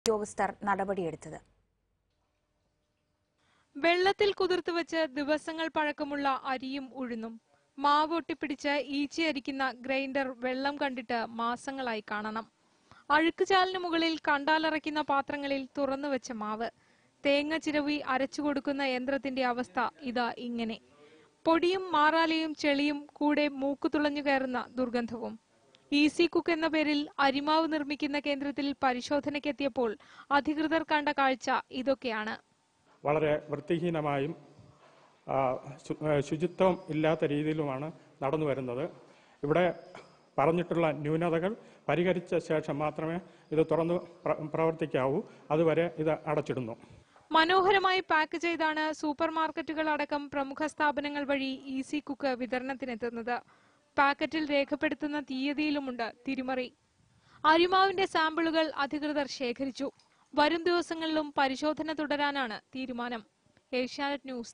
ഉദ്യോഗസ്ഥർ നടപടിയെടുത്തത്. വെള്ളത്തിൽ കുതിർത്തുവച്ച് ദിവസങ്ങൾ പഴക്കമുള്ള അരിയും ഉഴുന്നും മാവ് ഒട്ടിപ്പിടിച്ച് ഈച്ചയരിക്കുന്ന ഗ്രൈൻഡർ വെള്ളം കണ്ടിട്ട് മാസങ്ങളായി കാണണം. അഴുക്കുചാലിന് മുകളിൽ കണ്ടാലറയ്ക്കുന്ന പാത്രങ്ങളിൽ തുറന്നുവെച്ച മാവ്, തേങ്ങ ചിരവി അരച്ചുകൊടുക്കുന്ന യന്ത്രത്തിന്റെ അവസ്ഥ ഇതാ ഇങ്ങനെ. പൊടിയും മാറാലയും ചെളിയും കൂടെ മൂക്കുതുളഞ്ഞു കയറുന്ന ദുർഗന്ധവും. ഈസി കുക്ക് എന്ന പേരിൽ അരിമാവ് നിർമ്മിക്കുന്ന കേന്ദ്രത്തിൽ പരിശോധനയ്ക്കെത്തിയപ്പോൾ അധികൃതർ കണ്ട കാഴ്ച ഇതൊക്കെയാണ്. വളരെ വൃത്തിഹീനമായും ശുചിത്വം ഇല്ലാത്ത രീതിയിലുമാണ് നടന്നു വരുന്നത്. ഇവിടെ പറഞ്ഞിട്ടുള്ള ന്യൂനതകൾ പരിഹരിച്ച ശേഷം മാത്രമേ ഇത് തുറന്നു പ്രവർത്തിക്കാവൂ. അതുവരെ ഇത് അടച്ചിടുന്നു. മനോഹരമായി പാക്ക് ചെയ്താണ് സൂപ്പർ മാർക്കറ്റുകൾ അടക്കം പ്രമുഖ സ്ഥാപനങ്ങൾ വഴി ഈസി കുക്ക് വിതരണത്തിനെത്തുന്നത്. പാക്കറ്റിൽ രേഖപ്പെടുത്തുന്ന തീയതിയിലുമുണ്ട് തിരിമറി. അരിമാവിന്റെ സാമ്പിളുകൾ അധികൃതർ ശേഖരിച്ചു. വരും ദിവസങ്ങളിലും പരിശോധന തുടരാനാണ് തീരുമാനം. ഏഷ്യാനെറ്റ് ന്യൂസ്.